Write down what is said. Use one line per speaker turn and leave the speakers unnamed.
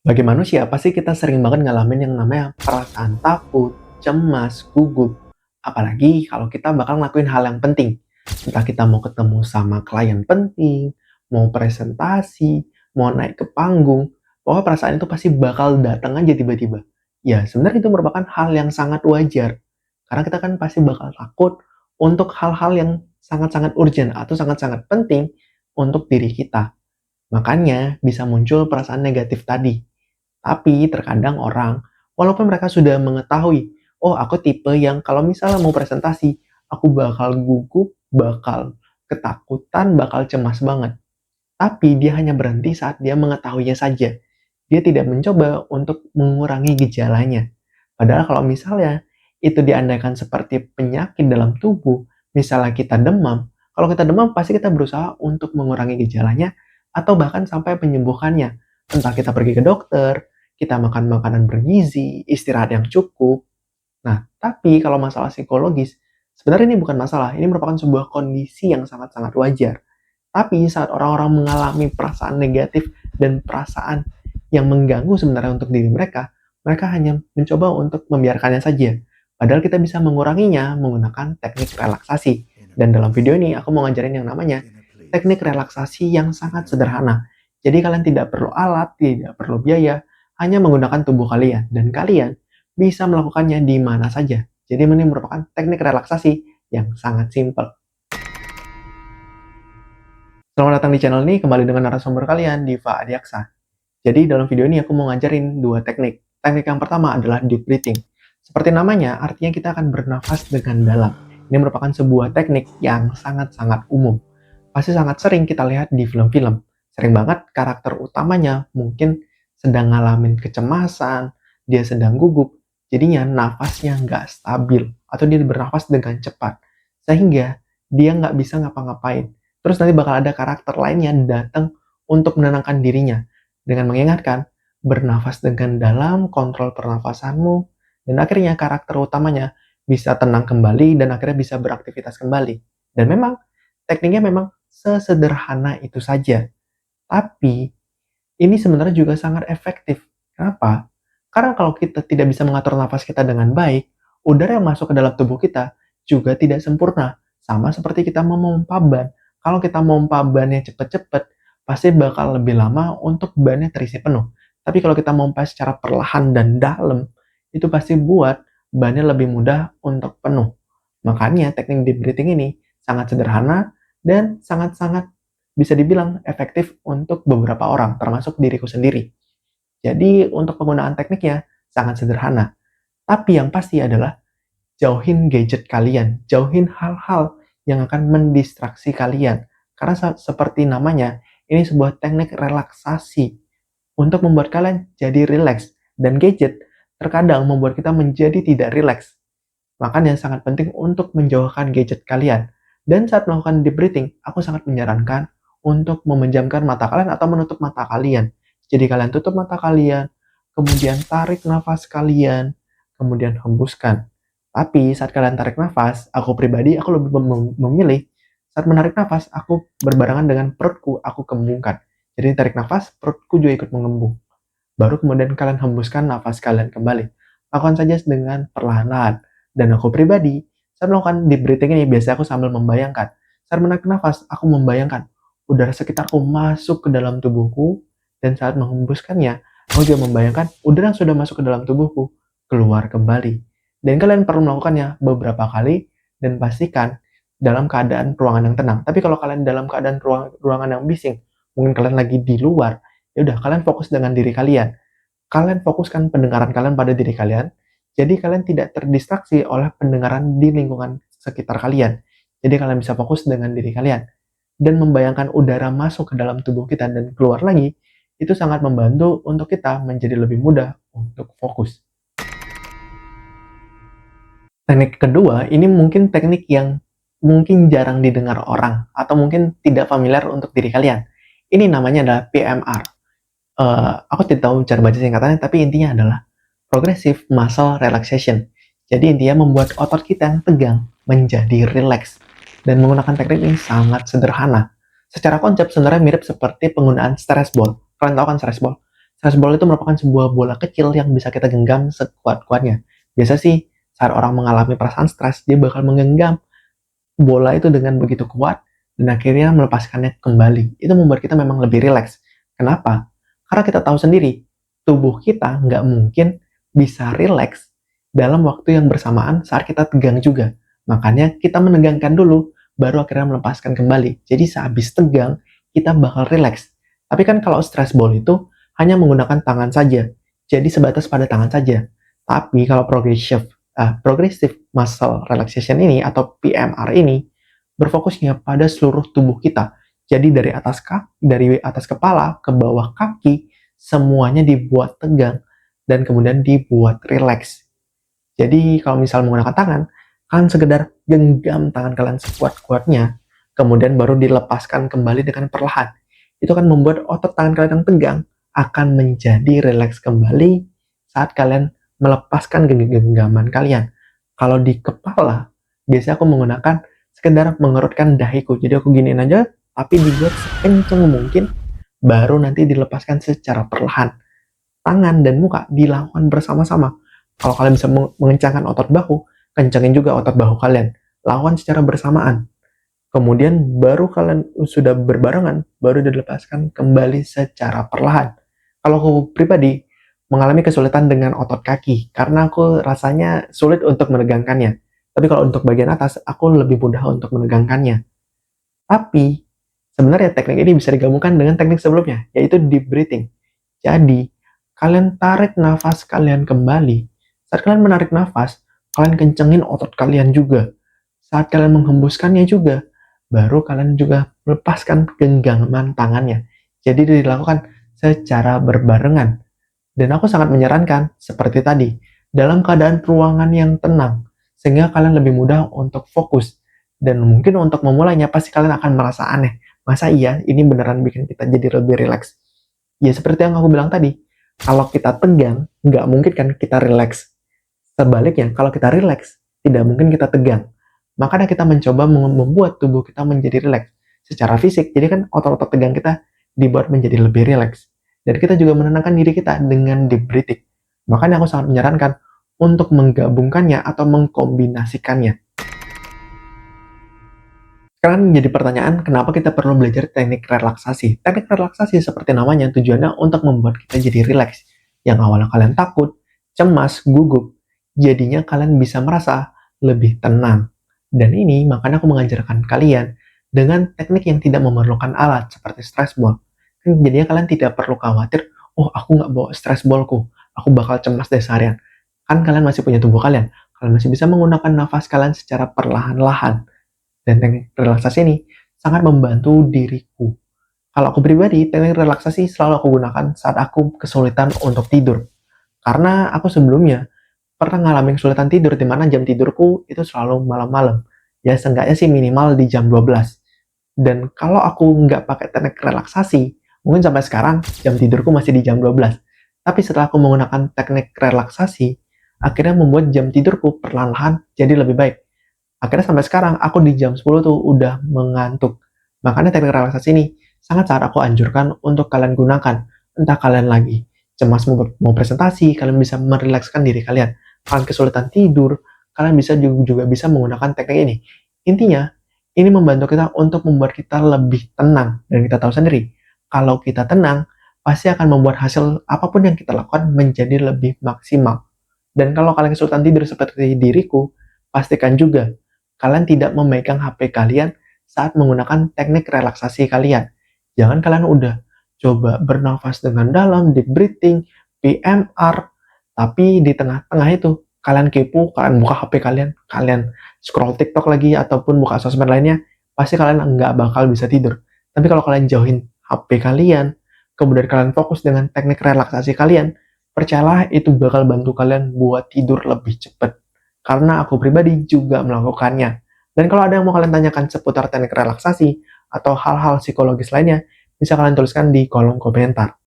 Sebagai manusia, pasti kita sering banget ngalamin yang namanya perasaan takut, cemas, gugup. Apalagi kalau kita bakal ngelakuin hal yang penting. Entah kita mau ketemu sama klien penting, mau presentasi, mau naik ke panggung. Pokoknya perasaan itu pasti bakal datang aja tiba-tiba. Ya, sebenarnya itu merupakan hal yang sangat wajar. Karena kita kan pasti bakal takut untuk hal-hal yang sangat-sangat urgent atau sangat-sangat penting untuk diri kita. Makanya bisa muncul perasaan negatif tadi. Tapi terkadang orang, walaupun mereka sudah mengetahui, oh aku tipe yang kalau misalnya mau presentasi, aku bakal gugup, bakal ketakutan, bakal cemas banget. Tapi dia hanya berhenti saat dia mengetahuinya saja. Dia tidak mencoba untuk mengurangi gejalanya. Padahal kalau misalnya itu diandaikan seperti penyakit dalam tubuh, misalnya kita demam, kalau kita demam pasti kita berusaha untuk mengurangi gejalanya atau bahkan sampai menyembuhkannya. Entah kita pergi ke dokter, kita makan makanan bergizi, istirahat yang cukup. Nah, tapi kalau masalah psikologis, sebenarnya ini bukan masalah, ini merupakan sebuah kondisi yang sangat-sangat wajar. Tapi saat orang-orang mengalami perasaan negatif dan perasaan yang mengganggu sebenarnya untuk diri mereka, mereka hanya mencoba untuk membiarkannya saja. Padahal kita bisa menguranginya menggunakan teknik relaksasi. Dan dalam video ini aku mau ngajarin yang namanya teknik relaksasi yang sangat sederhana. Jadi kalian tidak perlu alat, tidak perlu biaya, hanya menggunakan tubuh kalian. Dan kalian bisa melakukannya di mana saja. Jadi ini merupakan teknik relaksasi yang sangat simpel. Selamat datang di channel ini, kembali dengan narasumber kalian, Diva Adiaksa. Jadi dalam video ini aku mau ngajarin dua teknik. Teknik yang pertama adalah deep breathing. Seperti namanya, artinya kita akan bernafas dengan dalam. Ini merupakan sebuah teknik yang sangat-sangat umum. Pasti sangat sering kita lihat di film-film. Sering banget karakter utamanya mungkin sedang ngalamin kecemasan, dia sedang gugup, jadinya nafasnya nggak stabil, atau dia bernafas dengan cepat. Sehingga dia nggak bisa ngapa-ngapain. Terus nanti bakal ada karakter lainnya datang untuk menenangkan dirinya dengan mengingatkan bernafas dengan dalam, kontrol pernafasanmu, dan akhirnya karakter utamanya bisa tenang kembali dan akhirnya bisa beraktivitas kembali. Dan memang tekniknya memang sesederhana itu saja. Tapi ini sebenarnya juga sangat efektif. Kenapa? Karena kalau kita tidak bisa mengatur nafas kita dengan baik, udara yang masuk ke dalam tubuh kita juga tidak sempurna. Sama seperti kita memompa ban. Kalau kita memompa bannya cepat-cepat, pasti bakal lebih lama untuk bannya terisi penuh. Tapi kalau kita memompa secara perlahan dan dalam, itu pasti buat bannya lebih mudah untuk penuh. Makanya teknik deep breathing ini sangat sederhana dan sangat-sangat bisa dibilang efektif untuk beberapa orang, termasuk diriku sendiri. Jadi untuk penggunaan tekniknya sangat sederhana. Tapi yang pasti adalah jauhin gadget kalian, jauhin hal-hal yang akan mendistraksi kalian. Karena seperti namanya, ini sebuah teknik relaksasi untuk membuat kalian jadi rileks. Dan gadget terkadang membuat kita menjadi tidak rileks. Makanya sangat penting untuk menjauhkan gadget kalian. Dan saat melakukan deep breathing, aku sangat menyarankan untuk memejamkan mata kalian atau menutup mata kalian. Jadi kalian tutup mata kalian, kemudian tarik nafas kalian, kemudian hembuskan. Tapi saat kalian tarik nafas, aku pribadi aku lebih memilih saat menarik nafas aku berbarengan dengan perutku aku kembungkan. Jadi tarik nafas, perutku juga ikut mengembung. Baru kemudian kalian hembuskan nafas kalian kembali. Lakukan saja dengan perlahan-lahan. Dan aku pribadi, saat melakukan deep breathing ini biasanya aku sambil membayangkan. Saat menarik nafas, aku membayangkan udara sekitarku masuk ke dalam tubuhku, dan saat menghembuskannya, aku juga membayangkan udara yang sudah masuk ke dalam tubuhku keluar kembali. Dan kalian perlu melakukannya beberapa kali, dan pastikan dalam keadaan ruangan yang tenang. Tapi kalau kalian dalam keadaan ruangan yang bising, mungkin kalian lagi di luar, ya udah kalian fokus dengan diri kalian. Kalian fokuskan pendengaran kalian pada diri kalian. Jadi kalian tidak terdistraksi oleh pendengaran di lingkungan sekitar kalian. Jadi kalian bisa fokus dengan diri kalian. Dan membayangkan udara masuk ke dalam tubuh kita dan keluar lagi, itu sangat membantu untuk kita menjadi lebih mudah untuk fokus. Teknik kedua, ini mungkin teknik yang mungkin jarang didengar orang, atau mungkin tidak familiar untuk diri kalian. Ini namanya adalah PMR. Aku tidak tahu cara baca singkatannya, tapi intinya adalah Progressive Muscle Relaxation. Jadi intinya membuat otot kita yang tegang menjadi rileks. Dan menggunakan teknik ini sangat sederhana. Secara konsep sebenarnya mirip seperti penggunaan stress ball. Kalian tahu kan stress ball? Stress ball itu merupakan sebuah bola kecil yang bisa kita genggam sekuat-kuatnya. Biasa sih saat orang mengalami perasaan stres, dia bakal menggenggam bola itu dengan begitu kuat dan akhirnya melepaskannya kembali. Itu membuat kita memang lebih rileks. Kenapa? Karena kita tahu sendiri, tubuh kita nggak mungkin bisa rileks dalam waktu yang bersamaan saat kita tegang juga. Makanya kita menegangkan dulu, baru akhirnya melepaskan kembali. Jadi sehabis tegang, kita bakal rileks. Tapi kan kalau stress ball itu hanya menggunakan tangan saja. Jadi sebatas pada tangan saja. Tapi kalau progressive muscle relaxation ini atau PMR ini berfokusnya pada seluruh tubuh kita. Jadi dari atas kepala ke bawah kaki semuanya dibuat tegang dan kemudian dibuat rileks. Jadi kalau misal menggunakan tangan, kalian sekedar genggam tangan kalian sekuat-kuatnya, kemudian baru dilepaskan kembali dengan perlahan. Itu akan membuat otot tangan kalian yang tegang akan menjadi rileks kembali saat kalian melepaskan genggaman kalian. Kalau di kepala, biasanya aku menggunakan sekedar mengerutkan dahiku. Jadi aku giniin aja, tapi dibuat sekencang mungkin, baru nanti dilepaskan secara perlahan. Tangan dan muka dilakukan bersama-sama. Kalau kalian bisa mengencangkan otot bahu, kencangin juga otot bahu kalian. Lakukan secara bersamaan. Kemudian baru kalian sudah berbarengan, baru dilepaskan kembali secara perlahan. Kalau aku pribadi, mengalami kesulitan dengan otot kaki, karena aku rasanya sulit untuk menegangkannya. Tapi kalau untuk bagian atas, aku lebih mudah untuk menegangkannya. Tapi, sebenarnya teknik ini bisa digabungkan dengan teknik sebelumnya, yaitu deep breathing. Jadi, kalian tarik nafas kalian kembali. Saat kalian menarik nafas, kalian kencengin otot kalian juga. Saat kalian menghembuskannya juga, baru kalian juga melepaskan genggaman tangannya. Jadi dilakukan secara berbarengan. Dan aku sangat menyarankan, seperti tadi, dalam keadaan ruangan yang tenang, sehingga kalian lebih mudah untuk fokus. Dan mungkin untuk memulainya, pasti kalian akan merasa aneh. Masa iya, ini beneran bikin kita jadi lebih rileks? Ya seperti yang aku bilang tadi, kalau kita tegang, nggak mungkin kan kita rileks. Sebaliknya, kalau kita rileks, tidak mungkin kita tegang. Makanya kita mencoba membuat tubuh kita menjadi rileks. Secara fisik, jadi kan otot-otot tegang kita dibuat menjadi lebih rileks. Dan kita juga menenangkan diri kita dengan deep breathing. Makanya aku sangat menyarankan untuk menggabungkannya atau mengkombinasikannya. Sekarang menjadi pertanyaan, kenapa kita perlu belajar teknik relaksasi? Teknik relaksasi seperti namanya, tujuannya untuk membuat kita jadi rileks. Yang awalnya kalian takut, cemas, gugup, jadinya kalian bisa merasa lebih tenang. Dan ini makanya aku mengajarkan kalian dengan teknik yang tidak memerlukan alat seperti stress ball. Jadinya kalian tidak perlu khawatir, oh aku nggak bawa stress ballku, aku bakal cemas deh seharian. Kan kalian masih punya tubuh kalian masih bisa menggunakan nafas kalian secara perlahan-lahan. Dan teknik relaksasi ini sangat membantu diriku. Kalau aku pribadi, teknik relaksasi selalu aku gunakan saat aku kesulitan untuk tidur. Karena aku sebelumnya pernah ngalamin kesulitan tidur di mana jam tidurku itu selalu malam-malam. Ya seenggaknya sih minimal di jam 12. Dan kalau aku nggak pakai teknik relaksasi, mungkin sampai sekarang jam tidurku masih di jam 12. Tapi setelah aku menggunakan teknik relaksasi, akhirnya membuat jam tidurku perlahan-lahan jadi lebih baik. Akhirnya sampai sekarang aku di jam 10 tuh udah mengantuk. Makanya teknik relaksasi ini sangat aku anjurkan untuk kalian gunakan. Entah kalian lagi cemas mau presentasi, kalian bisa merilekskan diri kalian. Kalian kesulitan tidur, kalian bisa juga bisa menggunakan teknik ini. Intinya, ini membantu kita untuk membuat kita lebih tenang. Dan kita tahu sendiri, kalau kita tenang, pasti akan membuat hasil apapun yang kita lakukan menjadi lebih maksimal. Dan kalau kalian kesulitan tidur seperti diriku, pastikan juga kalian tidak memegang HP kalian saat menggunakan teknik relaksasi kalian. Jangan kalian udah coba bernafas dengan dalam, deep breathing, PMR, tapi di tengah-tengah itu kalian kepo, kalian buka HP kalian scroll TikTok lagi ataupun buka sosmed lainnya, pasti kalian nggak bakal bisa tidur. Tapi kalau kalian jauhin HP kalian, kemudian kalian fokus dengan teknik relaksasi kalian, percayalah itu bakal bantu kalian buat tidur lebih cepat. Karena aku pribadi juga melakukannya. Dan kalau ada yang mau kalian tanyakan seputar teknik relaksasi atau hal-hal psikologis lainnya, bisa kalian tuliskan di kolom komentar.